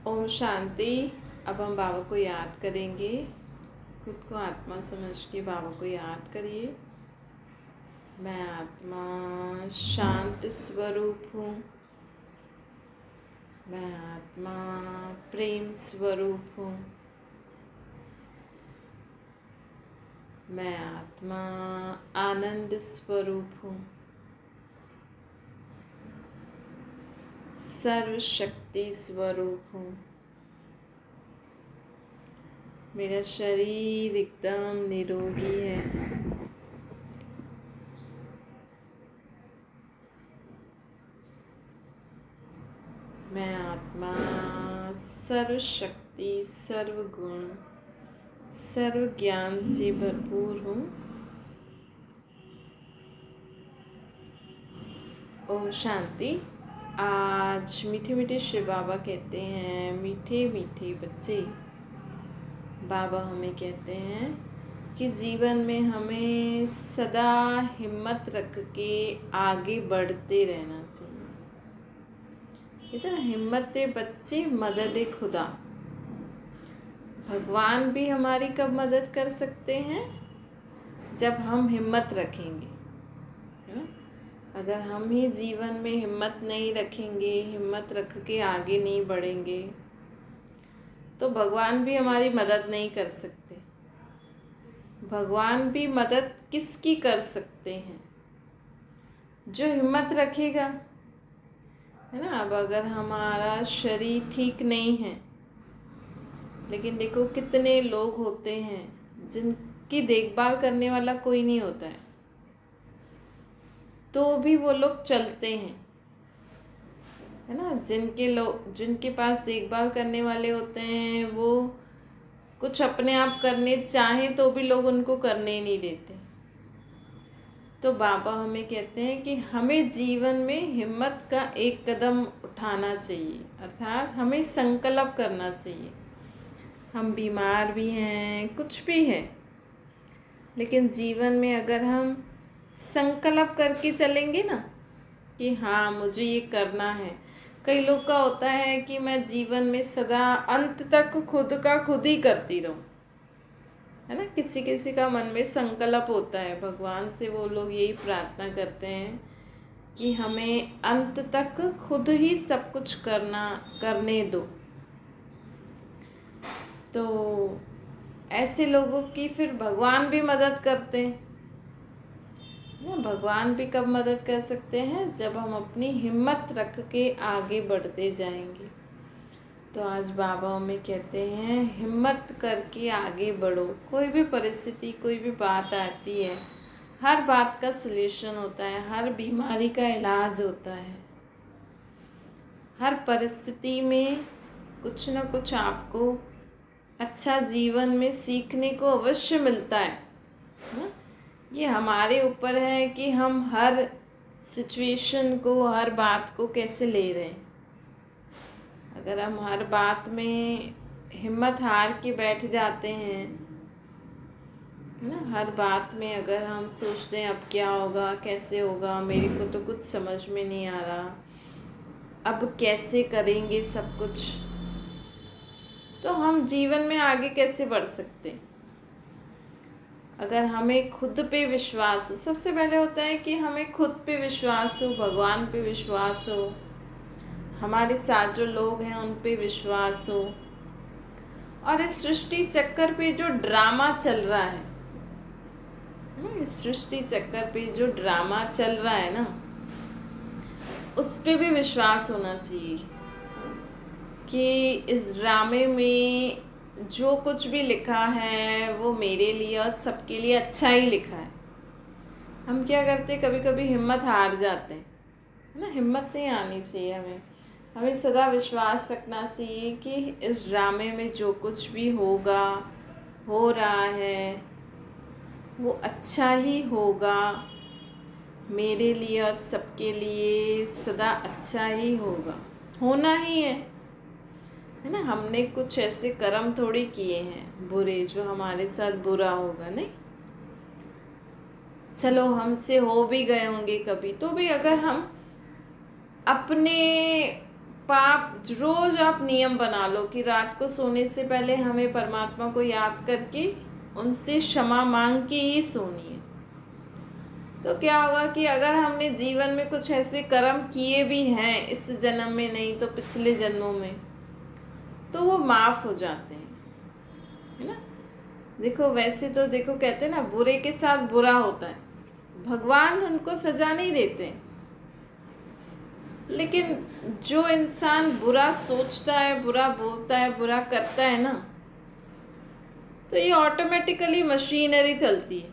ओम शांति। अब हम बाबा को याद करेंगे। खुद को आत्मा समझ के बाबा को याद करिए। मैं आत्मा शांत स्वरूप हूँ। मैं आत्मा प्रेम स्वरूप हूँ। मैं आत्मा आनंद स्वरूप हूँ। सर्वशक्ति स्वरूप हूँ। मेरा शरीर एकदम निरोगी है। मैं आत्मा सर्वशक्ति सर्वगुण सर्व ज्ञान से भरपूर हूँ। ओम शांति। आज मीठे मीठे शिव बाबा कहते हैं, मीठे मीठे बच्चे। बाबा हमें कहते हैं कि जीवन में हमें सदा हिम्मत रख के आगे बढ़ते रहना चाहिए। इतना हिम्मत बच्चे, मदद खुदा। भगवान भी हमारी कब मदद कर सकते हैं? जब हम हिम्मत रखेंगे, है ना। अगर हम ही जीवन में हिम्मत नहीं रखेंगे, हिम्मत रख के आगे नहीं बढ़ेंगे, तो भगवान भी हमारी मदद नहीं कर सकते। भगवान भी मदद किसकी कर सकते हैं? जो हिम्मत रखेगा, है ना। अब अगर हमारा शरीर ठीक नहीं है, लेकिन देखो कितने लोग होते हैं जिनकी देखभाल करने वाला कोई नहीं होता है, तो भी वो लोग चलते हैं, है ना। जिनके पास देखभाल करने वाले होते हैं, वो कुछ अपने आप करने चाहें तो भी लोग उनको करने नहीं देते। तो बाबा हमें कहते हैं कि हमें जीवन में हिम्मत का एक कदम उठाना चाहिए, अर्थात हमें संकल्प करना चाहिए। हम बीमार भी हैं, कुछ भी है, लेकिन जीवन में अगर हम संकल्प करके चलेंगे ना कि हाँ मुझे ये करना है। कई लोग का होता है कि मैं जीवन में सदा अंत तक खुद का खुद ही करती रहूं, है ना। किसी किसी का मन में संकल्प होता है, भगवान से वो लोग यही प्रार्थना करते हैं कि हमें अंत तक खुद ही सब कुछ करने दो। तो ऐसे लोगों की फिर भगवान भी मदद करते हैं ना। भगवान भी कब मदद कर सकते हैं? जब हम अपनी हिम्मत रख के आगे बढ़ते जाएंगे। तो आज बाबा हमें कहते हैं हिम्मत करके आगे बढ़ो। कोई भी परिस्थिति, कोई भी बात आती है, हर बात का सलूशन होता है, हर बीमारी का इलाज होता है। हर परिस्थिति में कुछ न कुछ आपको अच्छा जीवन में सीखने को अवश्य मिलता है ना? ये हमारे ऊपर है कि हम हर सिचुएशन को, हर बात को कैसे ले रहे हैं। अगर हम हर बात में हिम्मत हार के बैठ जाते हैं, है ना, हर बात में अगर हम सोचते हैं अब क्या होगा, कैसे होगा, मेरे को तो कुछ समझ में नहीं आ रहा, अब कैसे करेंगे सब कुछ, तो हम जीवन में आगे कैसे बढ़ सकते हैं? अगर हमें खुद पे विश्वास हो, सबसे पहले होता है कि हमें खुद पे विश्वास हो, भगवान पे विश्वास हो, हमारे साथ जो लोग हैं उन पे विश्वास हो, और इस सृष्टि चक्कर पे जो ड्रामा चल रहा है, इस सृष्टि चक्कर पे जो ड्रामा चल रहा है ना, उस पे भी विश्वास होना चाहिए कि इस ड्रामे में जो कुछ भी लिखा है वो मेरे लिए और सबके लिए अच्छा ही लिखा है। हम क्या करते, कभी कभी हिम्मत हार जाते हैं, है ना। हिम्मत नहीं आनी चाहिए हमें सदा विश्वास रखना चाहिए कि इस ड्रामे में जो कुछ भी होगा, हो रहा है, वो अच्छा ही होगा, मेरे लिए और सबके लिए सदा अच्छा ही होगा, होना ही है ना। हमने कुछ ऐसे कर्म थोड़ी किए हैं बुरे जो हमारे साथ बुरा होगा, नहीं। चलो हमसे हो भी गए होंगे कभी, तो भी अगर हम अपने पाप रोज आप नियम बना लो कि रात को सोने से पहले हमें परमात्मा को याद करके उनसे क्षमा मांग के ही सोनी है। तो क्या होगा कि अगर हमने जीवन में कुछ ऐसे कर्म किए भी हैं, इस जन्म में नहीं तो पिछले जन्मों में, तो वो माफ हो जाते हैं, है ना। देखो वैसे तो देखो कहते हैं ना, बुरे के साथ बुरा होता है, भगवान उनको सजा नहीं देते, लेकिन जो इंसान बुरा सोचता है, बुरा बोलता है, बुरा करता है ना, तो ये ऑटोमेटिकली मशीनरी चलती है।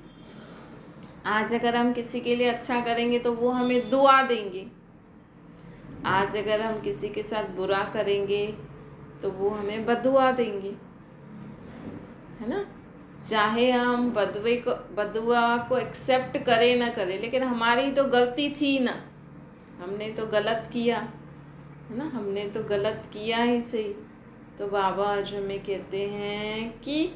आज अगर हम किसी के लिए अच्छा करेंगे तो वो हमें दुआ देंगे, आज अगर हम किसी के साथ बुरा करेंगे तो वो हमें बदुआ देंगे, है ना। चाहे हम बदुआ को एक्सेप्ट करें ना करें, लेकिन हमारी तो गलती थी ना, हमने तो गलत किया, है ना, हमने तो गलत किया ही सही। तो बाबा आज हमें कहते हैं कि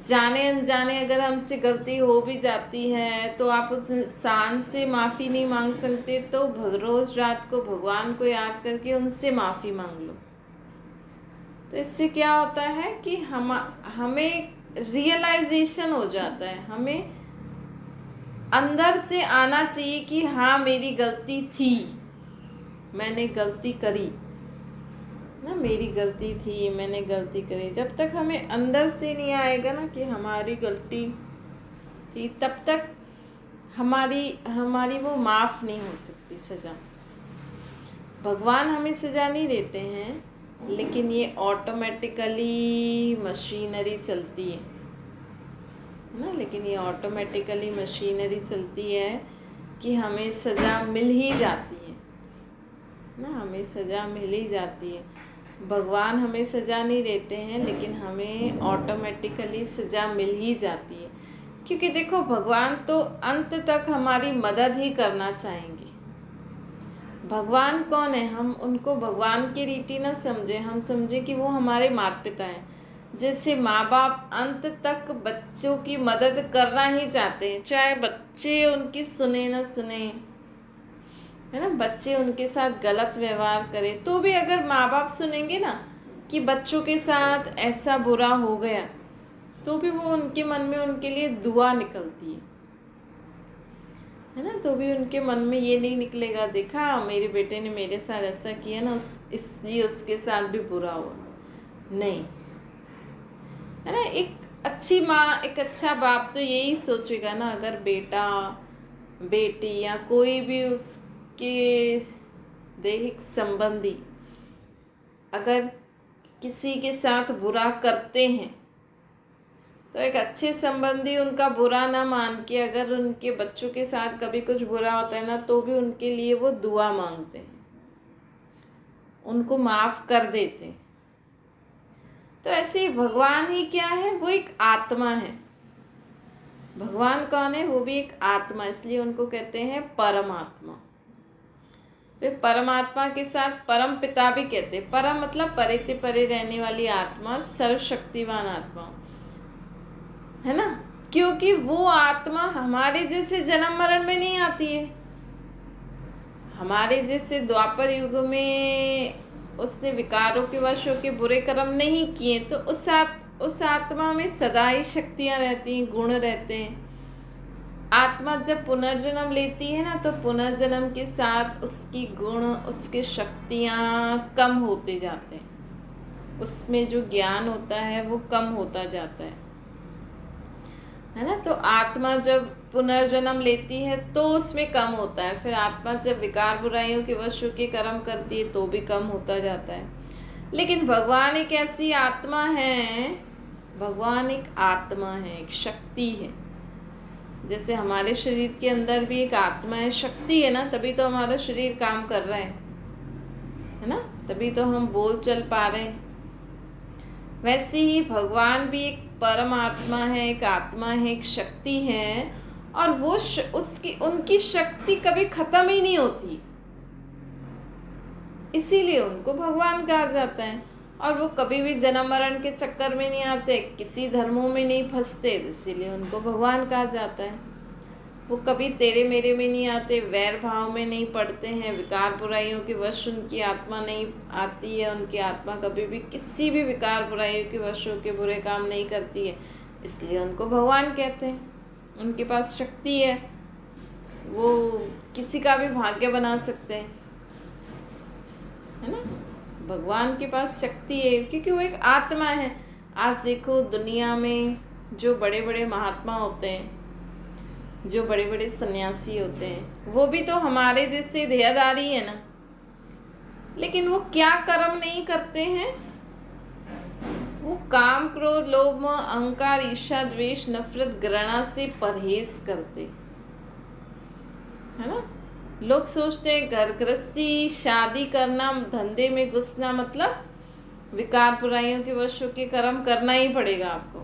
जाने अनजाने अगर हमसे गलती हो भी जाती है तो आप उस इंसान से माफ़ी नहीं मांग सकते, तो रोज़ रात को भगवान को याद करके उनसे माफ़ी मांग लो। तो इससे क्या होता है कि हमें रियलाइजेशन हो जाता है, हमें अंदर से आना चाहिए कि हाँ मेरी गलती थी, मैंने गलती करी ना, मेरी गलती थी, मैंने गलती करी। जब तक हमें अंदर से नहीं आएगा ना कि हमारी गलती थी, तब तक हमारी वो माफ़ नहीं हो सकती सज़ा। भगवान हमें सज़ा नहीं देते हैं, लेकिन ये ऑटोमेटिकली मशीनरी चलती है ना, लेकिन ये ऑटोमेटिकली मशीनरी चलती है कि हमें सज़ा मिल ही जाती है ना, हमें सज़ा मिल ही जाती है। भगवान हमें सज़ा नहीं देते हैं, लेकिन हमें ऑटोमेटिकली सज़ा मिल ही जाती है, क्योंकि देखो भगवान तो अंत तक हमारी मदद ही करना चाहेंगे। भगवान कौन है? हम उनको भगवान की रीति ना समझे, हम समझे कि वो हमारे माता पिता हैं। जैसे माँ बाप अंत तक बच्चों की मदद करना ही चाहते हैं, चाहे बच्चे उनकी सुने ना सुने, है ना, बच्चे उनके साथ गलत व्यवहार करें तो भी अगर माँ बाप सुनेंगे ना कि बच्चों के साथ ऐसा बुरा हो गया, तो भी वो उनके मन में उनके लिए दुआ निकलती है ना। तो भी उनके मन में ये नहीं निकलेगा देखा मेरे बेटे ने मेरे साथ ऐसा किया ना, इसलिए उसके साथ भी बुरा हुआ, नहीं, है ना। एक अच्छी माँ, एक अच्छा बाप तो यही सोचेगा ना, अगर बेटा बेटी या कोई भी उसके दैहिक संबंधी अगर किसी के साथ बुरा करते हैं, तो एक अच्छे संबंधी उनका बुरा ना मान के अगर उनके बच्चों के साथ कभी कुछ बुरा होता है ना, तो भी उनके लिए वो दुआ मांगते हैं, उनको माफ़ कर देते हैं। तो ऐसे ही भगवान ही क्या है? वो एक आत्मा है। भगवान कौन है? वो भी एक आत्मा, इसलिए उनको कहते हैं परमात्मा। फिर परमात्मा के साथ परम पिता भी कहते हैं। परम मतलब परे ते परे रहने वाली आत्मा, सर्वशक्तिवान आत्मा, है ना। क्योंकि वो आत्मा हमारे जैसे जन्म मरण में नहीं आती है, हमारे जैसे द्वापर युग में उसने विकारों के वश होकर बुरे कर्म नहीं किए, तो उस आत्मा में सदा ही शक्तियाँ रहती हैं, गुण रहते हैं। आत्मा जब पुनर्जन्म लेती है ना, तो पुनर्जन्म के साथ उसकी गुण, उसकी शक्तियाँ कम होते जाते हैं, उसमें जो ज्ञान होता है वो कम होता जाता है ना। तो आत्मा जब पुनर्जन्म लेती है तो उसमें कम होता है, फिर आत्मा जब विकार बुराइयों के वश होकर कर्म करती है तो भी कम होता जाता है। लेकिन भगवान एक ऐसी आत्मा है, भगवान एक आत्मा है, एक शक्ति है। जैसे हमारे शरीर के अंदर भी एक आत्मा है, शक्ति है ना, तभी तो हमारा शरीर काम कर रहा है ना, तभी तो हम बोल चल पा रहे हैं। वैसे ही भगवान भी एक परमात्मा है, एक आत्मा है, एक शक्ति है, और वो उनकी शक्ति कभी खत्म ही नहीं होती, इसीलिए उनको भगवान कहा जाता है। और वो कभी भी जन्म मरण के चक्कर में नहीं आते, किसी धर्मों में नहीं फंसते, इसीलिए उनको भगवान कहा जाता है। वो कभी तेरे मेरे में नहीं आते, वैर भाव में नहीं पड़ते हैं, विकार बुराइयों के वश उनकी आत्मा नहीं आती है, उनकी आत्मा कभी भी किसी भी विकार बुराइयों के वश के बुरे काम नहीं करती है, इसलिए उनको भगवान कहते हैं। उनके पास शक्ति है, वो किसी का भी भाग्य बना सकते हैं, है ना। भगवान के पास शक्ति है क्योंकि वो एक आत्मा है। आज देखो दुनिया में जो बड़े बड़े महात्मा होते हैं, जो बड़े बड़े सन्यासी होते हैं, वो भी तो हमारे जैसे देहधारी है ना, लेकिन वो क्या कर्म नहीं करते हैं। वो काम क्रोध लोभ मोह अहंकार ईर्ष्या द्वेष नफरत घृणा से परहेज करते, है ना। लोग सोचते हैं घर गृहस्थी शादी करना धंधे में घुसना मतलब विकार बुराइयों के वश के कर्म करना ही पड़ेगा आपको,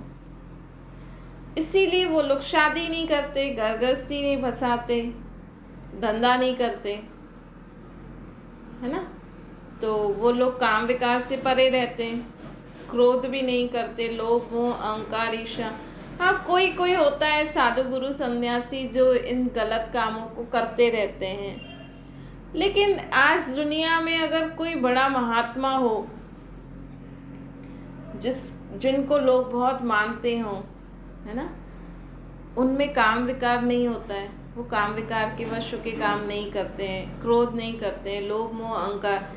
इसीलिए वो लोग शादी नहीं करते, घर गृहस्थी नहीं बसाते, धंधा नहीं करते, है ना। तो वो लोग काम विकार से परे रहते हैं, क्रोध भी नहीं करते, लोभ मोह अहंकार ईर्ष्या। हाँ, कोई कोई होता है साधु गुरु सन्यासी जो इन गलत कामों को करते रहते हैं, लेकिन आज दुनिया में अगर कोई बड़ा महात्मा हो जिनको लोग बहुत मानते हों, है ना, उनमें काम विकार नहीं होता है, वो काम विकार के वश के काम नहीं करते हैं, क्रोध नहीं करते हैं, लोभ मोह अहंकार।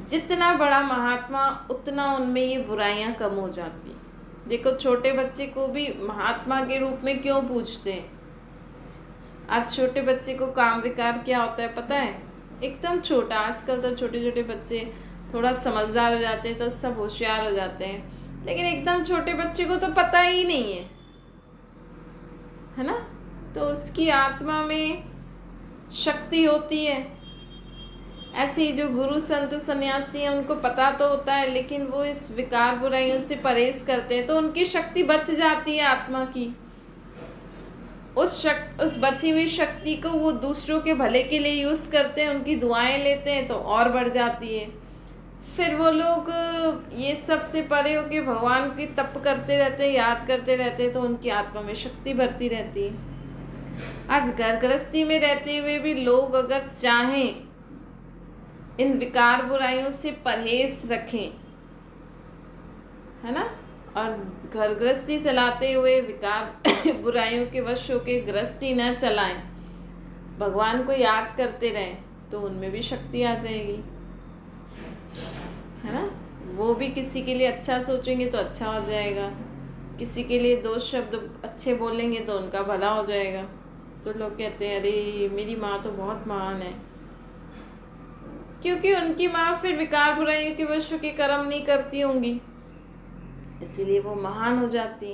जितना बड़ा महात्मा उतना उनमें ये बुराइयां कम हो जाती हैं। देखो छोटे बच्चे को भी महात्मा के रूप में क्यों पूछते हैं। आज छोटे बच्चे को काम विकार क्या होता है पता है, एकदम छोटा। आजकल तो छोटे छोटे बच्चे थोड़ा समझदार हो जाते हैं तो सब होशियार हो जाते हैं, लेकिन एकदम छोटे बच्चे को तो पता ही नहीं है ना। तो उसकी आत्मा में शक्ति होती है। ऐसे ही जो गुरु संत सन्यासी हैं उनको पता तो होता है, लेकिन वो इस विकार बुराइयों से परहेज करते हैं तो उनकी शक्ति बच जाती है आत्मा की। उस बची हुई शक्ति को वो दूसरों के भले के लिए यूज़ करते हैं, उनकी दुआएं लेते हैं तो और बढ़ जाती है। फिर वो लोग ये सब से परे होकर भगवान की तप करते रहते हैं, याद करते रहते हैं, तो उनकी आत्मा में शक्ति बढ़ती रहती है। आज घर गृहस्थी में रहते हुए भी लोग अगर चाहें इन विकार बुराइयों से परहेज रखें, है ना, और घर गृहस्थी चलाते हुए विकार बुराइयों के वश होकर गृहस्थी न चलाएं, भगवान को याद करते रहें, तो उनमें भी शक्ति आ जाएगी, है ना। वो भी किसी के लिए अच्छा सोचेंगे तो अच्छा हो जाएगा, किसी के लिए दो शब्द अच्छे बोलेंगे तो उनका भला हो जाएगा। तो लोग कहते हैं अरे मेरी माँ तो बहुत महान है, क्योंकि उनकी माँ फिर विकार बुराइयों के वश के कर्म नहीं करती होंगी, इसीलिए वो महान हो जाती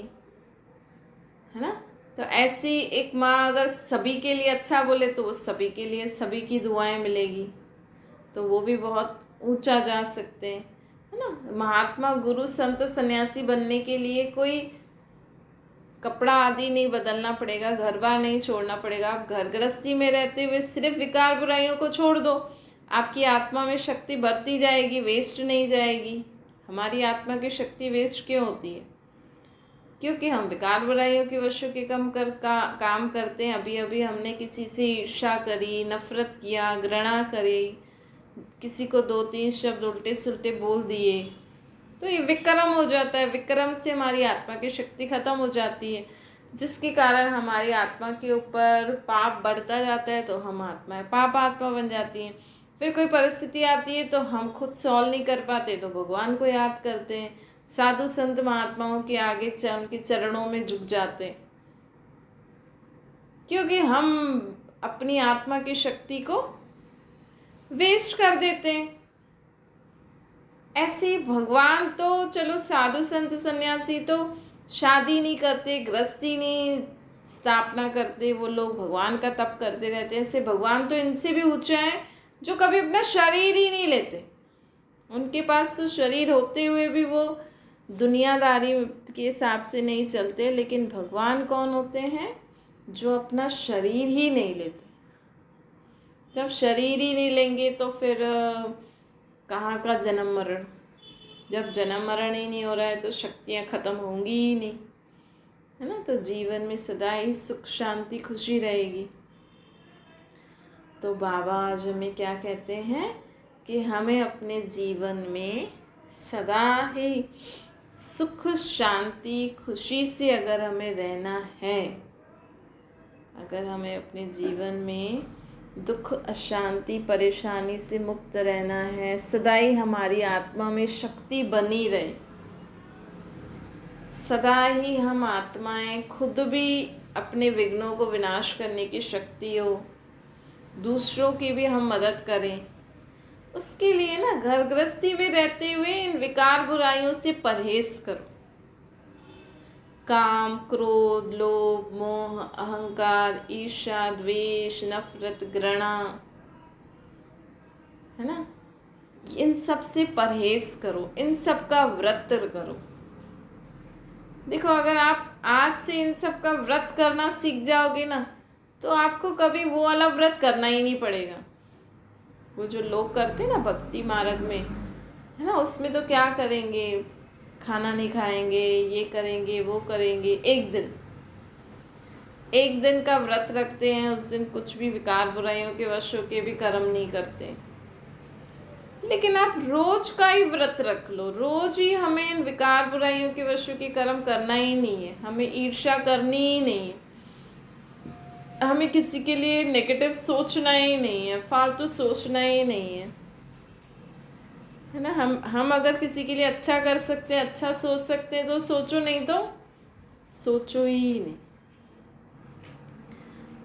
है ना। तो ऐसी एक माँ अगर सभी के लिए अच्छा बोले तो वो सभी के लिए सभी की दुआएं मिलेगी, तो वो भी बहुत ऊंचा जा सकते हैं, है ना। महात्मा गुरु संत सन्यासी बनने के लिए कोई कपड़ा आदि नहीं बदलना पड़ेगा, घर बार नहीं छोड़ना पड़ेगा। आप घर गृहस्थी में रहते हुए सिर्फ विकार बुराइयों को छोड़ दो, आपकी आत्मा में शक्ति बढ़ती जाएगी, वेस्ट नहीं जाएगी। हमारी आत्मा की शक्ति वेस्ट क्यों होती है? क्योंकि हम विकार बुराइयों के वशों के काम करते हैं। अभी अभी हमने किसी से ईर्ष्या करी, नफरत किया, घृणा करी, किसी को 2-3 शब्द उल्टे सुलटे बोल दिए, तो ये विक्रम हो जाता है। विक्रम से हमारी आत्मा की शक्ति खत्म हो जाती है, जिसके कारण हमारी आत्मा के ऊपर पाप बढ़ता जाता है, तो हम आत्मा पाप आत्मा बन जाती हैं। फिर कोई परिस्थिति आती है तो हम खुद सॉल्व नहीं कर पाते, तो भगवान को याद करते हैं, साधु संत महात्माओं के आगे उनके चरणों में झुक जाते हैं, क्योंकि हम अपनी आत्मा की शक्ति को वेस्ट कर देते हैं। ऐसे भगवान तो चलो साधु संत सन्यासी तो शादी नहीं करते, गृहस्थी नहीं स्थापना करते, वो लोग भगवान का तप करते रहते हैं। ऐसे भगवान तो इनसे भी ऊंचा है जो कभी अपना शरीर ही नहीं लेते। उनके पास तो शरीर होते हुए भी वो दुनियादारी के हिसाब से नहीं चलते, लेकिन भगवान कौन होते हैं? जो अपना शरीर ही नहीं लेते। जब शरीर ही नहीं लेंगे तो फिर कहाँ का जन्म मरण? जब जन्म मरण ही नहीं हो रहा है तो शक्तियाँ खत्म होंगी ही नहीं, है ना। तो जीवन में सदा ही सुख शांति खुशी रहेगी। तो बाबा आज हमें क्या कहते हैं कि हमें अपने जीवन में सदा ही सुख शांति खुशी से अगर हमें रहना है, अगर हमें अपने जीवन में दुख अशांति परेशानी से मुक्त रहना है, सदा ही हमारी आत्मा में शक्ति बनी रहे, सदा ही हम आत्माएं खुद भी अपने विघ्नों को विनाश करने की शक्ति हो, दूसरों की भी हम मदद करें, उसके लिए ना घर गृहस्थी में रहते हुए इन विकार बुराइयों से परहेज करो। काम, क्रोध, लोभ, मोह, अहंकार, ईर्ष्या, द्वेष, नफरत, घृणा, है ना, इन सब से परहेज करो, इन सब का व्रत करो। देखो, अगर आप आज से इन सब का व्रत करना सीख जाओगे ना, तो आपको कभी वो वाला व्रत करना ही नहीं पड़ेगा। वो जो लोग करते ना भक्ति मार्ग में, है ना, उसमें तो क्या करेंगे, खाना नहीं खाएंगे, ये करेंगे वो करेंगे, एक दिन का व्रत रखते हैं, उस दिन कुछ भी विकार बुराइयों के वश होके भी कर्म नहीं करते। लेकिन आप रोज का ही व्रत रख लो, रोज ही हमें इन विकार बुराइयों के वशों की कर्म करना ही नहीं है, हमें ईर्ष्या करनी ही नहीं है, हमें किसी के लिए नेगेटिव सोचना ही नहीं है, फालतू सोचना ही नहीं है ना। हम अगर किसी के लिए अच्छा कर सकते हैं, अच्छा सोच सकते हैं तो सोचो, नहीं तो सोचो ही नहीं।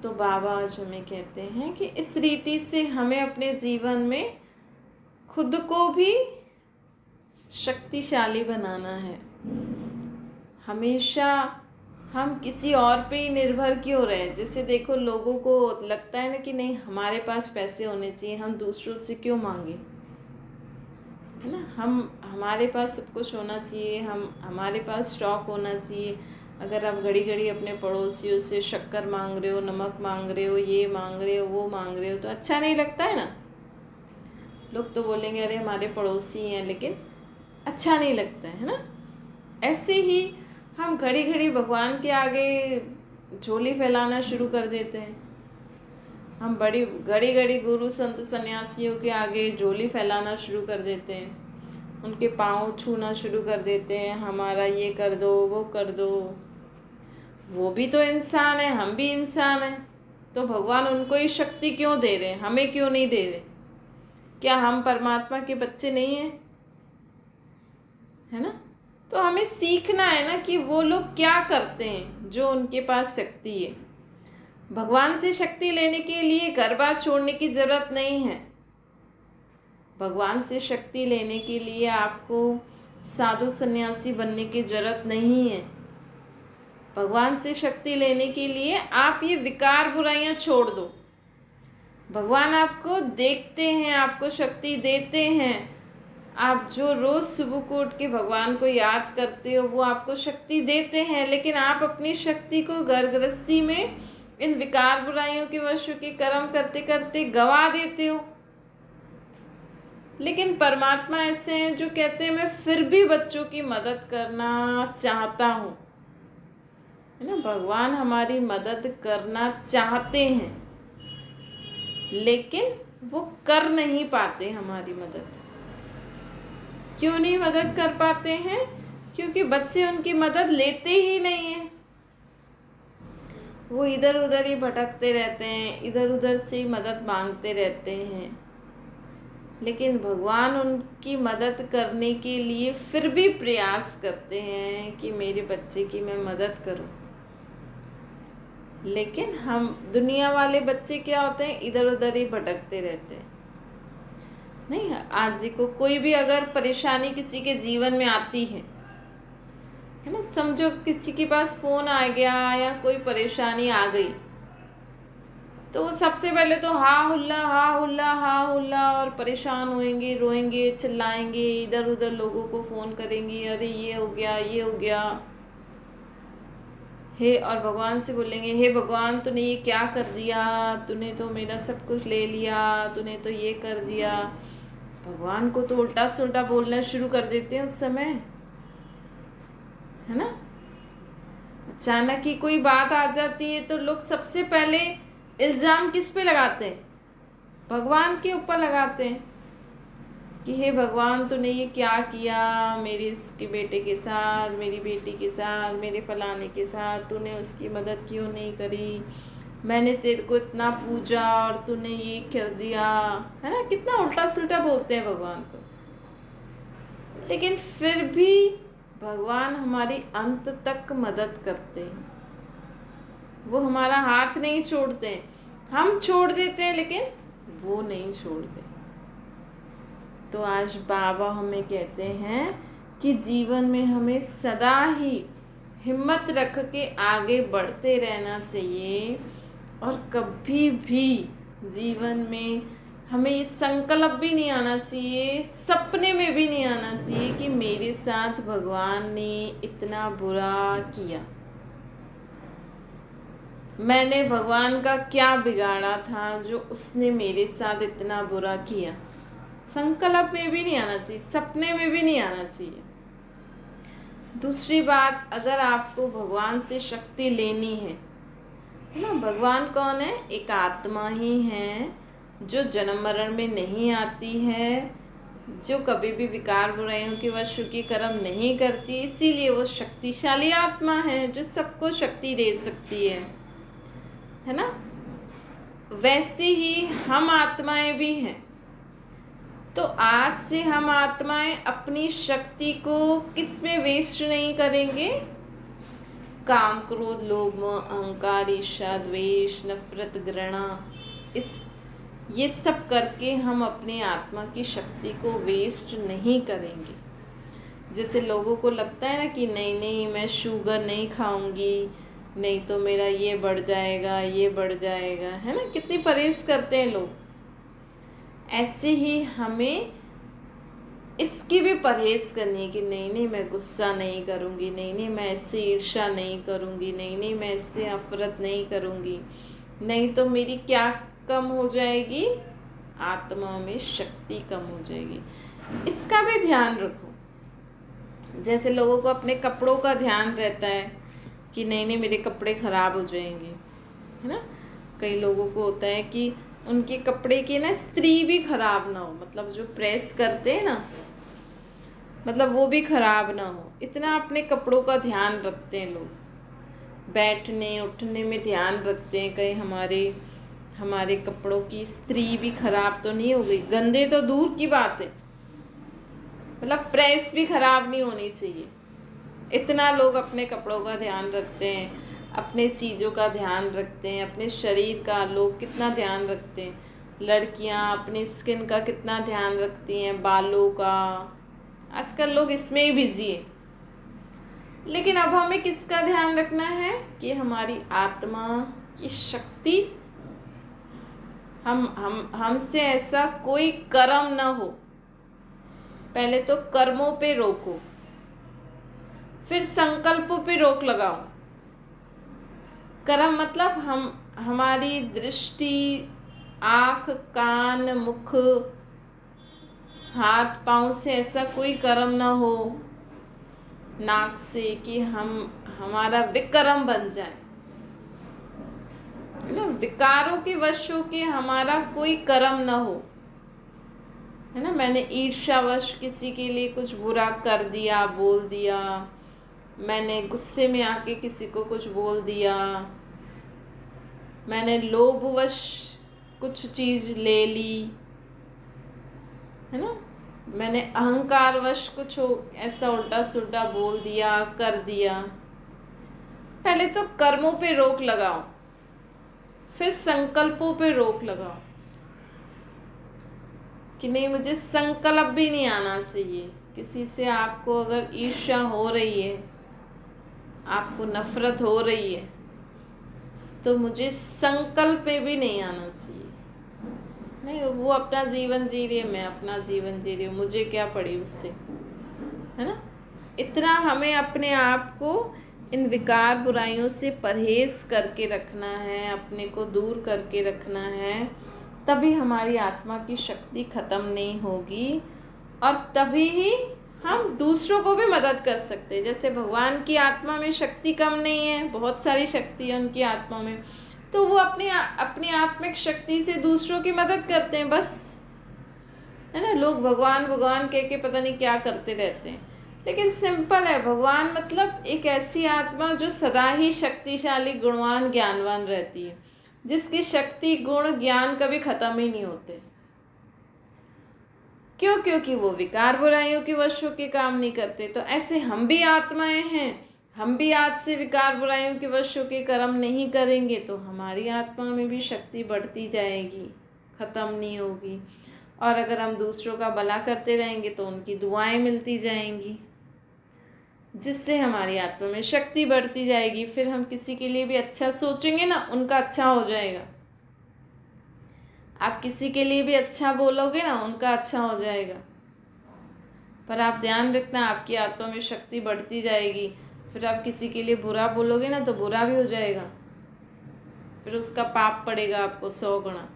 तो बाबा आज हमें कहते हैं कि इस रीति से हमें अपने जीवन में खुद को भी शक्तिशाली बनाना है। हमेशा हम किसी और पे ही निर्भर क्यों रहे। जैसे देखो, लोगों को लगता है ना कि नहीं हमारे पास पैसे होने चाहिए, हम दूसरों से क्यों मांगे, है ना। हमारे पास सब कुछ होना चाहिए, हमारे पास स्टॉक होना चाहिए। अगर आप घड़ी घड़ी अपने पड़ोसियों से शक्कर मांग रहे हो, नमक मांग रहे हो, ये मांग रहे हो, वो मांग रहे हो, तो अच्छा नहीं लगता है ना। लोग तो बोलेंगे अरे हमारे पड़ोसी हैं, लेकिन अच्छा नहीं लगता है ना। ऐसे ही हम घड़ी घड़ी भगवान के आगे झोली फैलाना शुरू कर देते हैं। हम बड़ी घड़ी घड़ी गुरु संत सन्यासियों के आगे झोली फैलाना शुरू कर देते हैं, उनके पाँव छूना शुरू कर देते हैं, हमारा ये कर दो वो कर दो। वो भी तो इंसान है, हम भी इंसान हैं, तो भगवान उनको ही शक्ति क्यों दे रहे हैं, हमें क्यों नहीं दे रहे। क्या हम परमात्मा के बच्चे नहीं हैं, है ना। तो हमें सीखना है ना कि वो लोग क्या करते हैं जो उनके पास शक्ति है। भगवान से शक्ति लेने के लिए घर बार छोड़ने की ज़रूरत नहीं है। भगवान से शक्ति लेने के लिए आपको साधु सन्यासी बनने की ज़रूरत नहीं है। भगवान से शक्ति लेने के लिए आप ये विकार बुराइयां छोड़ दो। भगवान आपको देखते हैं, आपको शक्ति देते हैं। आप जो रोज़ सुबह को उठ के भगवान को याद करते हो, वो आपको शक्ति देते हैं। लेकिन आप अपनी शक्ति को घर गृहस्थी में इन विकार बुराइयों के वश के कर्म करते करते गवा देते हो। लेकिन परमात्मा ऐसे हैं जो कहते हैं मैं फिर भी बच्चों की मदद करना चाहता हूँ, है ना। भगवान हमारी मदद करना चाहते हैं, लेकिन वो कर नहीं पाते हमारी मदद। क्यों नहीं मदद कर पाते हैं? क्योंकि बच्चे उनकी मदद लेते ही नहीं हैं। वो इधर उधर ही भटकते रहते हैं, इधर उधर से ही मदद मांगते रहते हैं। लेकिन भगवान उनकी मदद करने के लिए फिर भी प्रयास करते हैं कि मेरे बच्चे की मैं मदद करूं। लेकिन हम दुनिया वाले बच्चे क्या होते हैं, इधर उधर ही भटकते रहते हैं। नहीं, आज देखो कोई भी अगर परेशानी किसी के जीवन में आती है ना, समझो किसी के पास फ़ोन आ गया या कोई परेशानी आ गई, तो वो सबसे पहले तो हा हुल्ला और परेशान होएंगे, रोएंगे, चिल्लाएंगे, इधर उधर लोगों को फ़ोन करेंगे, अरे ये हो गया और भगवान से बोलेंगे हे भगवान तूने ये क्या कर दिया, तूने तो मेरा सब कुछ ले लिया, तूने तो ये कर दिया। भगवान को तो उल्टा सुल्टा बोलना शुरू कर देते हैं उस समय, है ना। अचानक ही कोई बात आ जाती है तो लोग सबसे पहले इल्ज़ाम किस पे लगाते हैं? भगवान के ऊपर लगाते हैं कि हे भगवान, तूने ये क्या किया मेरे इसके बेटे के साथ, मेरी बेटी के साथ, मेरे फलाने के साथ, तूने उसकी मदद क्यों नहीं करी, मैंने तेरे को इतना पूजा और तूने ये कर दिया, है ना। कितना उल्टा सुल्टा बोलते हैं भगवान को, लेकिन फिर भी भगवान हमारी अंत तक मदद करते हैं। वो हमारा हाथ नहीं छोड़ते हैं, हम छोड़ देते हैं लेकिन वो नहीं छोड़ते। तो आज बाबा हमें कहते हैं कि जीवन में हमें सदा ही हिम्मत रख के आगे बढ़ते रहना चाहिए, और कभी भी जीवन में हमें ये संकल्प भी नहीं आना चाहिए, सपने में भी नहीं आना चाहिए कि मेरे साथ भगवान ने इतना बुरा किया, मैंने भगवान का क्या बिगाड़ा था जो उसने मेरे साथ इतना बुरा किया। संकल्प में भी नहीं आना चाहिए, सपने में भी नहीं आना चाहिए। दूसरी बात, अगर आपको भगवान से शक्ति लेनी है ना, भगवान कौन है? एक आत्मा ही है जो जन्म मरण में नहीं आती है, जो कभी भी विकार बुराइयों के वश की कर्म नहीं करती, इसीलिए वो शक्तिशाली आत्मा है जो सबको शक्ति दे सकती है ना। वैसे ही हम आत्माएं भी हैं। तो आज से हम आत्माएं अपनी शक्ति को किस में वेस्ट नहीं करेंगे? काम, क्रोध, लोभ, मोह, अहंकार, ईर्ष्या, द्वेष, नफरत, घृणा, ये सब करके हम अपने आत्मा की शक्ति को वेस्ट नहीं करेंगे। जैसे लोगों को लगता है ना कि नहीं मैं शुगर नहीं खाऊंगी, नहीं तो मेरा ये बढ़ जाएगा, ये बढ़ जाएगा, है ना। कितनी परहेज करते हैं लोग। ऐसे ही हमें इसकी भी परहेज करनी है कि नहीं मैं गुस्सा नहीं करूँगी, नहीं मैं इससे ईर्ष्या नहीं करूँगी, नहीं मैं इससे नफरत नहीं करूँगी, नहीं तो मेरी क्या कम हो जाएगी? आत्मा में शक्ति कम हो जाएगी। इसका भी ध्यान रखो। जैसे लोगों को अपने कपड़ों का ध्यान रहता है कि नहीं मेरे कपड़े ख़राब हो जाएंगे, है ना। कई लोगों को होता है कि उनके कपड़े की ना इस्त्री भी ख़राब ना हो, मतलब जो प्रेस करते हैं ना, मतलब वो भी ख़राब ना हो, इतना अपने कपड़ों का ध्यान रखते हैं लोग। बैठने उठने में ध्यान रखते हैं कहीं हमारे कपड़ों की इस्त्री भी ख़राब तो नहीं हो गई। गंदे तो दूर की बात है, मतलब प्रेस भी ख़राब नहीं होनी चाहिए। इतना लोग अपने कपड़ों का ध्यान रखते हैं, अपने चीज़ों का ध्यान रखते हैं, अपने शरीर का लोग कितना ध्यान रखते हैं। लड़कियां अपनी स्किन का कितना ध्यान रखती हैं, बालों का। आजकल लोग इसमें ही बिजी हैं। लेकिन अब हमें किसका ध्यान रखना है कि हमारी आत्मा की शक्ति, हमसे ऐसा कोई कर्म ना हो। पहले तो कर्मों पे रोको, फिर संकल्पों पे रोक लगाओ। कर्म मतलब हमारी दृष्टि, आँख, कान, मुख, हाथ पाँव से ऐसा कोई कर्म ना हो, नाक से, कि हमारा विकर्म बन जाए, है ना। विकारों के वश के हमारा कोई कर्म ना हो, है ना। मैंने ईर्ष्यावश किसी के लिए कुछ बुरा कर दिया, बोल दिया, मैंने गुस्से में आके किसी को कुछ बोल दिया, मैंने लोभवश कुछ चीज़ ले ली, है ना। मैंने अहंकारवश कुछ ऐसा उल्टा सुल्टा बोल दिया, कर दिया। पहले तो कर्मों पे रोक लगाओ, फिर संकल्पों पे रोक लगाओ कि नहीं, मुझे संकल्प भी नहीं आना चाहिए। किसी से आपको अगर ईर्ष्या हो रही है, आपको नफरत हो रही है, तो मुझे संकल्प में भी नहीं आना चाहिए। नहीं, वो अपना जीवन जी रही है, मैं अपना जीवन जी रही हूँ, मुझे क्या पड़ी उससे, है ना। इतना हमें अपने आप को इन विकार बुराइयों से परहेज करके रखना है, अपने को दूर करके रखना है, तभी हमारी आत्मा की शक्ति ख़त्म नहीं होगी, और तभी ही हम दूसरों को भी मदद कर सकते हैं। जैसे भगवान की आत्मा में शक्ति कम नहीं है, बहुत सारी शक्ति है उनकी आत्मा में, तो वो अपनी आत्मिक शक्ति से दूसरों की मदद करते हैं, बस, है ना। लोग भगवान भगवान कह के पता नहीं क्या करते रहते हैं, लेकिन सिंपल है, भगवान मतलब एक ऐसी आत्मा जो सदा ही शक्तिशाली, गुणवान, ज्ञानवान रहती है, जिसकी शक्ति, गुण, ज्ञान कभी ख़त्म ही नहीं होते। क्यों? क्योंकि वो विकार बुराइयों के वश होकर काम नहीं करते। तो ऐसे हम भी आत्माएं हैं, हम भी आज से विकार बुराइयों के वश होकर कर्म नहीं करेंगे तो हमारी आत्मा में भी शक्ति बढ़ती जाएगी, ख़त्म नहीं होगी। और अगर हम दूसरों का भला करते रहेंगे तो उनकी दुआएं मिलती जाएंगी, जिससे हमारी आत्मा में शक्ति बढ़ती जाएगी। फिर हम किसी के लिए भी अच्छा सोचेंगे ना, उनका अच्छा हो जाएगा। आप किसी के लिए भी अच्छा बोलोगे ना, उनका अच्छा हो जाएगा। पर आप ध्यान रखना, आपकी आत्मा में शक्ति बढ़ती जाएगी। फिर आप किसी के लिए बुरा बोलोगे ना तो बुरा भी हो जाएगा, फिर उसका पाप पड़ेगा आपको 100 गुना,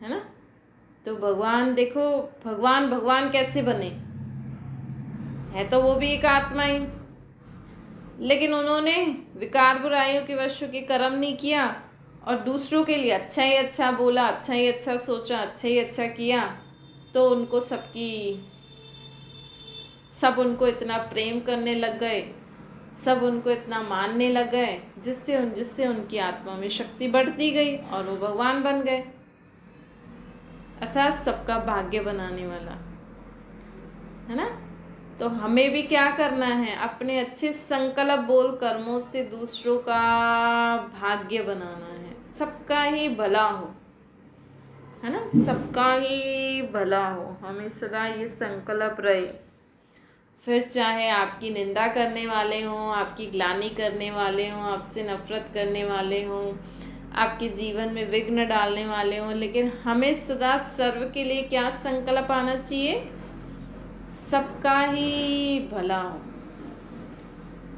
है ना। तो भगवान देखो, भगवान भगवान कैसे बने है, तो वो भी एक आत्मा ही, लेकिन उन्होंने विकार बुराइयों के वश के कर्म नहीं किया और दूसरों के लिए अच्छा ही अच्छा बोला, अच्छा ही अच्छा सोचा, अच्छा ही अच्छा किया, तो उनको सब उनको इतना प्रेम करने लग गए, सब उनको इतना मानने लग गए, जिससे उनकी आत्मा में शक्ति बढ़ती गई और वो भगवान बन गए, अर्थात सबका भाग्य बनाने वाला, है ना। तो हमें भी क्या करना है, अपने अच्छे संकल्प बोल कर्मों से दूसरों का भाग्य बनाना है, सबका ही भला हो, है ना, सबका ही भला हो, हमें सदा ये संकल्प रहे। फिर चाहे आपकी निंदा करने वाले हों, आपकी ग्लानि करने वाले हों, आपसे नफरत करने वाले हों, आपके जीवन में विघ्न डालने वाले हों, लेकिन हमें सदा सर्व के लिए क्या संकल्प आना चाहिए, सबका ही भला हो,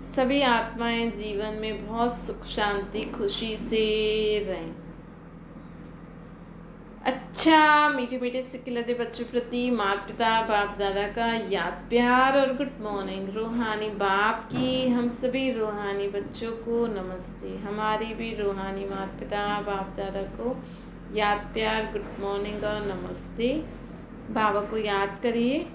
सभी आत्माएं जीवन में बहुत सुख शांति खुशी से रहें। अच्छा, मीठे मीठे सिखिलते बच्चों प्रति माता पिता बाप दादा का याद प्यार और गुड मॉर्निंग। रूहानी बाप की हम सभी रूहानी बच्चों को नमस्ते। हमारी भी रूहानी माता पिता बाप दादा को याद प्यार, गुड मॉर्निंग और नमस्ते। बाबा को याद करिए।